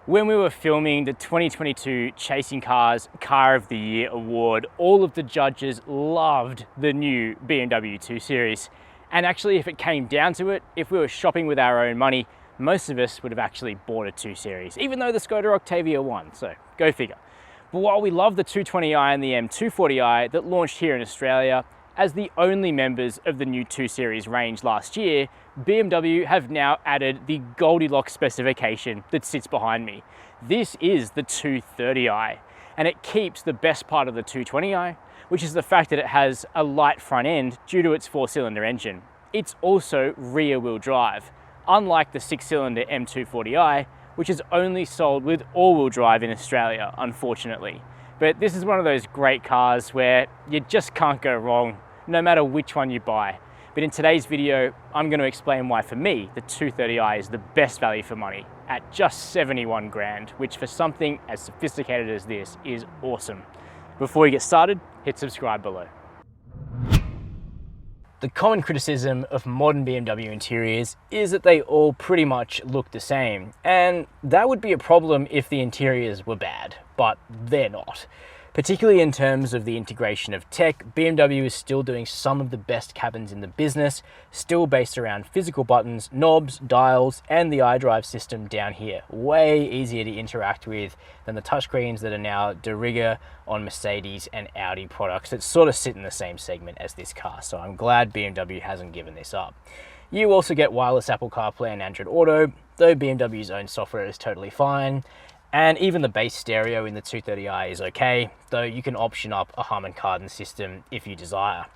When we were filming the 2022 Chasing Cars Car of the Year award, all of the judges loved the new BMW 2 Series. And actually, if it came down to it, if we were shopping with our own money, most of us would have actually bought a 2 Series, even though the Skoda Octavia won, so go figure. But while we love the 220i and the M240i that launched here in Australia, as the only members of the new 2 Series range last year, BMW have now added the Goldilocks specification that sits behind me. This is the 230i, and it keeps the best part of the 220i, which is the fact that it has a light front end due to its 4-cylinder engine. It's also rear-wheel drive, unlike the 6-cylinder M240i, which is only sold with all-wheel drive in Australia, unfortunately. But this is one of those great cars where you just can't go wrong, no matter which one you buy. But in today's video, I'm going to explain why for me, the 230i is the best value for money at just 71 grand, which for something as sophisticated as this is awesome. Before we get started, hit subscribe below. The common criticism of modern BMW interiors is that they all pretty much look the same, and that would be a problem if the interiors were bad, but they're not. Particularly in terms of the integration of tech, BMW is still doing some of the best cabins in the business, still based around physical buttons, knobs, dials, and the iDrive system down here. Way easier to interact with than the touchscreens that are now de rigueur on Mercedes and Audi products that sort of sit in the same segment as this car, so I'm glad BMW hasn't given this up. You also get wireless Apple CarPlay and Android Auto, though BMW's own software is totally fine. And even the base stereo in the 230i is okay, though you can option up a Harman Kardon system if you desire.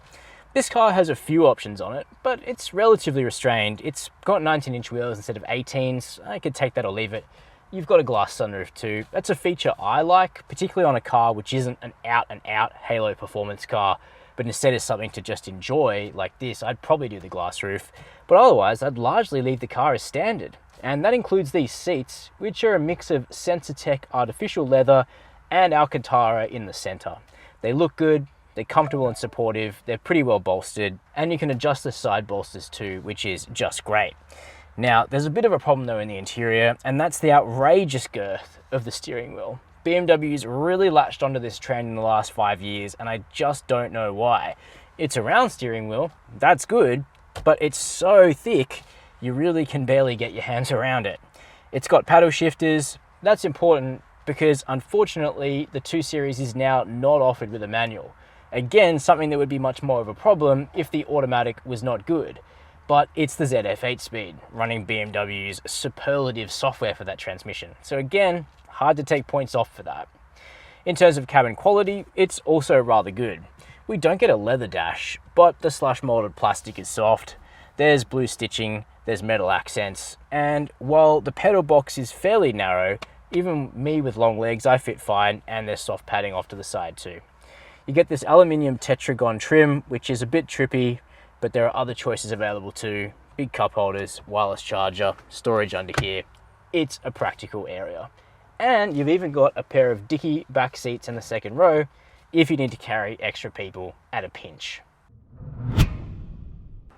This car has a few options on it, but it's relatively restrained. It's got 19-inch wheels instead of 18s. I could take that or leave it. You've got a glass sunroof too. That's a feature I like, particularly on a car which isn't an out-and-out halo performance car, but instead is something to just enjoy like this. I'd probably do the glass roof, but otherwise I'd largely leave the car as standard. And that includes these seats, which are a mix of Sensatec artificial leather and Alcantara in the center. They look good, they're comfortable and supportive, they're pretty well bolstered, and you can adjust the side bolsters too, which is just great. Now, there's a bit of a problem though in the interior, and that's the outrageous girth of the steering wheel. BMW's really latched onto this trend in the last 5 years, and I just don't know why. It's a round steering wheel, that's good, but it's so thick, you really can barely get your hands around it. It's got paddle shifters. That's important because unfortunately the 2 Series is now not offered with a manual. Again, something that would be much more of a problem if the automatic was not good. But it's the ZF 8-speed, running BMW's superlative software for that transmission. So again, hard to take points off for that. In terms of cabin quality, it's also rather good. We don't get a leather dash, but the slush molded plastic is soft. There's blue stitching, there's metal accents, and while the pedal box is fairly narrow, even me with long legs, I fit fine, and there's soft padding off to the side too. You get this aluminium tetragon trim, which is a bit trippy, but there are other choices available too. Big cup holders, wireless charger, storage under here. It's a practical area. And you've even got a pair of dicky back seats in the second row if you need to carry extra people at a pinch.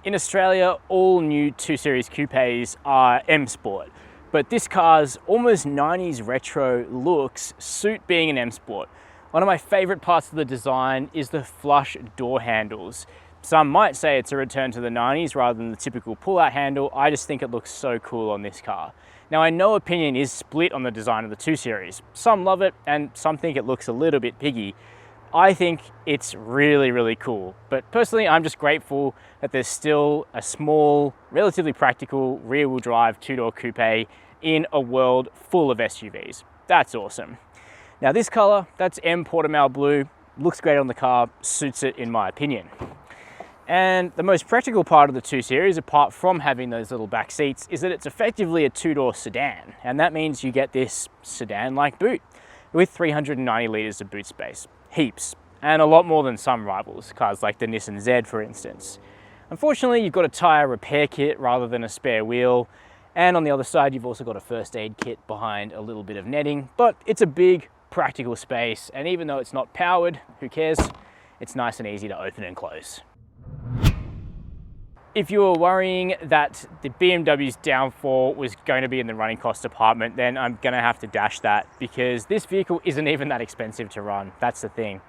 In Australia, all new 2 Series Coupes are M Sport, but this car's almost 90s retro looks suit being an M Sport. One of my favorite parts of the design is the flush door handles. Some might say it's a return to the 90s rather than the typical pull-out handle. I just think it looks so cool on this car. Now, I know opinion is split on the design of the 2 Series. Some love it and some think it looks a little bit piggy. I think it's really, really cool. But personally, I'm just grateful that there's still a small, relatively practical rear-wheel drive 2-door coupe in a world full of SUVs. That's awesome. Now this color, that's M Portimao Blue, looks great on the car, suits it in my opinion. And the most practical part of the 2 Series, apart from having those little back seats, is that it's effectively a 2-door sedan. And that means you get this sedan-like boot with 390 litres of boot space. Heaps, and a lot more than some rivals, cars like the Nissan Z for instance. Unfortunately, you've got a tyre repair kit rather than a spare wheel, and on the other side you've also got a first aid kit behind a little bit of netting, but it's a big practical space, and even though it's not powered, who cares? It's nice and easy to open and close. If you were worrying that the BMW's downfall was going to be in the running cost department, then I'm going to have to dash that, because this vehicle isn't even that expensive to run. That's the thing.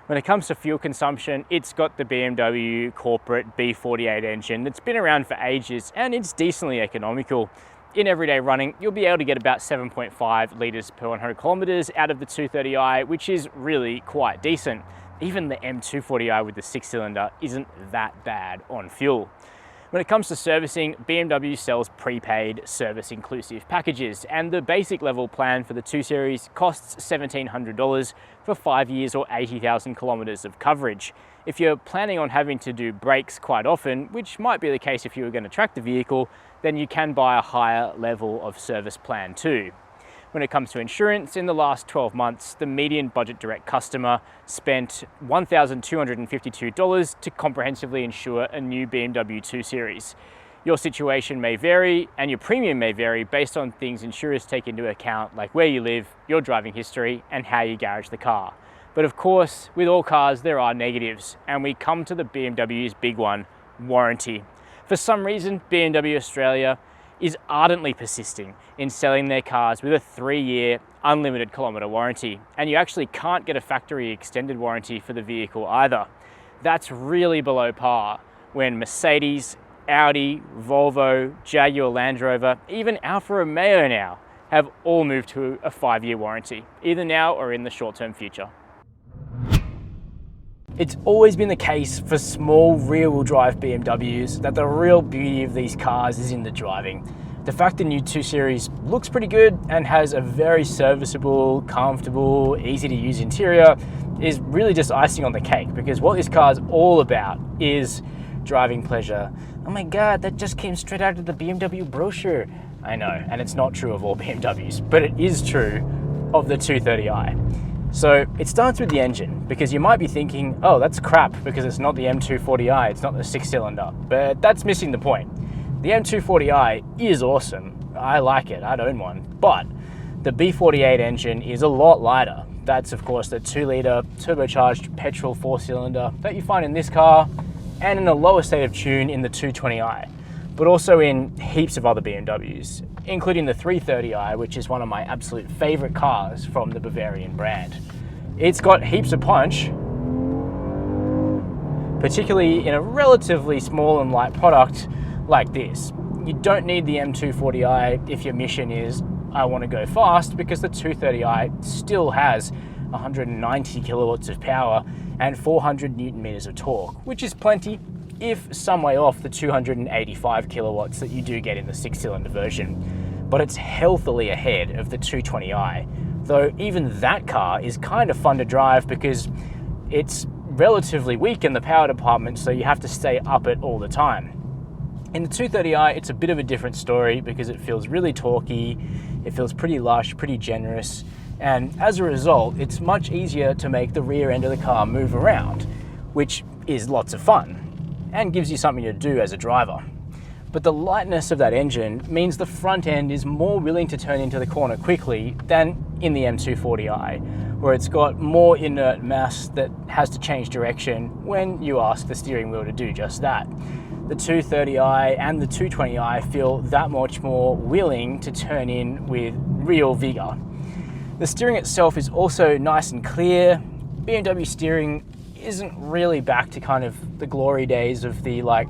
When it comes to fuel consumption, it's got the BMW corporate B48 engine that's been around for ages, and it's decently economical. In everyday running, you'll be able to get about 7.5 litres per 100 kilometres out of the 230i, which is really quite decent. Even the M240i with the 6-cylinder isn't that bad on fuel. When it comes to servicing, BMW sells prepaid service inclusive packages, and the basic level plan for the 2 Series costs $1,700 for 5 years or 80,000 kilometres of coverage. If you're planning on having to do brakes quite often, which might be the case if you were going to track the vehicle, then you can buy a higher level of service plan too. When it comes to insurance, in the last 12 months, the median budget direct customer spent $1,252 to comprehensively insure a new BMW 2 Series. Your situation may vary and your premium may vary based on things insurers take into account, like where you live, your driving history, and how you garage the car. But of course, with all cars, there are negatives, and we come to the BMW's big one, warranty. For some reason, BMW Australia is ardently persisting in selling their cars with a 3-year unlimited kilometre warranty, and you actually can't get a factory extended warranty for the vehicle either. That's really below par when Mercedes, Audi, Volvo, Jaguar Land Rover, even Alfa Romeo now have all moved to a 5-year warranty, either now or in the short-term future. It's always been the case for small rear-wheel drive BMWs that the real beauty of these cars is in the driving. The fact the new 2 Series looks pretty good and has a very serviceable, comfortable, easy to use interior is really just icing on the cake, because what this car is all about is driving pleasure. Oh my God, that just came straight out of the BMW brochure. I know, and it's not true of all BMWs, but it is true of the 230i. So it starts with the engine, because you might be thinking, oh, that's crap because it's not the M240i, it's not the 6-cylinder, but that's missing the point. The M240i is awesome. I like it, I'd own one, but the B48 engine is a lot lighter. That's of course the 2-litre turbocharged petrol 4-cylinder that you find in this car and in a lower state of tune in the 220i, but also in heaps of other BMWs, including the 330i, which is one of my absolute favorite cars from the Bavarian brand. It's got heaps of punch, particularly in a relatively small and light product like this. You don't need the M240i if your mission is, I want to go fast, because the 230i still has 190 kilowatts of power and 400 newton meters of torque, which is plenty, if some way off the 285 kilowatts that you do get in the 6-cylinder version. But it's healthily ahead of the 220i, though even that car is kind of fun to drive because it's relatively weak in the power department, so you have to stay up it all the time. In the 230i, it's a bit of a different story because it feels really torquey, it feels pretty lush, pretty generous, and as a result, it's much easier to make the rear end of the car move around, which is lots of fun and gives you something to do as a driver. But the lightness of that engine means the front end is more willing to turn into the corner quickly than in the M240i, where it's got more inert mass that has to change direction when you ask the steering wheel to do just that. The 230i and the 220i feel that much more willing to turn in with real vigor. The steering itself is also nice and clear. BMW steering isn't really back to kind of the glory days of the like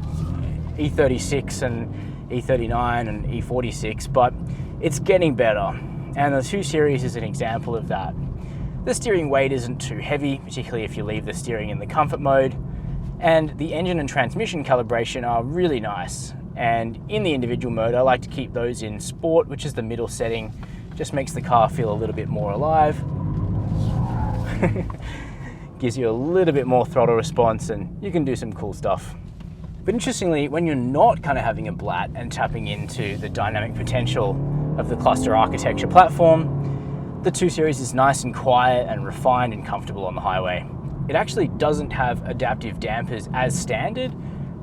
E36 and E39 and E46, but it's getting better, and the 2 Series is an example of that. The steering weight isn't too heavy, particularly if you leave the steering in the comfort mode, and the engine and transmission calibration are really nice, and in the individual mode I like to keep those in sport, which is the middle setting. Just makes the car feel a little bit more alive. Gives you a little bit more throttle response and you can do some cool stuff. But interestingly, when you're not kind of having a blat and tapping into the dynamic potential of the cluster architecture platform, the 2 Series is nice and quiet and refined and comfortable on the highway. It actually doesn't have adaptive dampers as standard,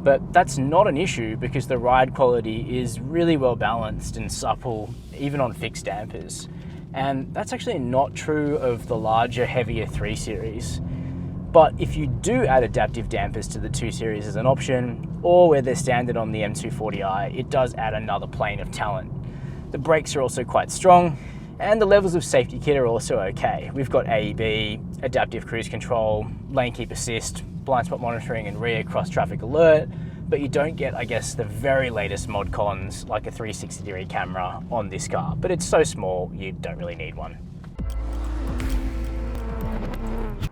but that's not an issue because the ride quality is really well balanced and supple, even on fixed dampers. And that's actually not true of the larger, heavier 3 Series. But if you do add adaptive dampers to the 2 Series as an option, or where they're standard on the M240i, it does add another plane of talent. The brakes are also quite strong, and the levels of safety kit are also okay. We've got AEB, adaptive cruise control, lane keep assist, blind spot monitoring and rear cross traffic alert, but you don't get, I guess, the very latest mod cons like a 360-degree camera on this car, but it's so small you don't really need one.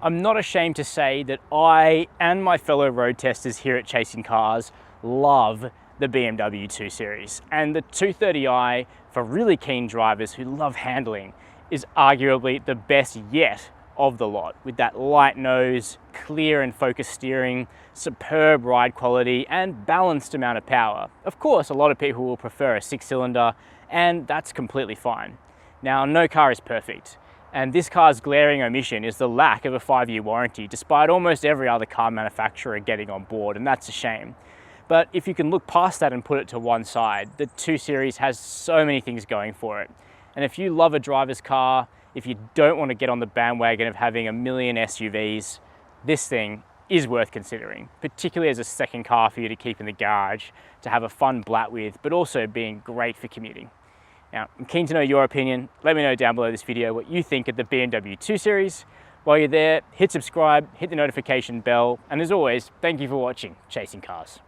I'm not ashamed to say that I and my fellow road testers here at Chasing Cars love the BMW 2 Series, and the 230i, for really keen drivers who love handling, is arguably the best yet of the lot, with that light nose, clear and focused steering, superb ride quality and balanced amount of power. Of course, a lot of people will prefer a 6-cylinder, and that's completely fine. Now, no car is perfect, and this car's glaring omission is the lack of a 5-year warranty, despite almost every other car manufacturer getting on board, and that's a shame. But if you can look past that and put it to one side, the 2 Series has so many things going for it. And if you love a driver's car, if you don't want to get on the bandwagon of having a million SUVs, this thing is worth considering, particularly as a second car for you to keep in the garage, to have a fun blat with, but also being great for commuting. Now, I'm keen to know your opinion. Let me know down below this video what you think of the BMW 2 Series. While you're there, hit subscribe, hit the notification bell, and as always, thank you for watching Chasing Cars.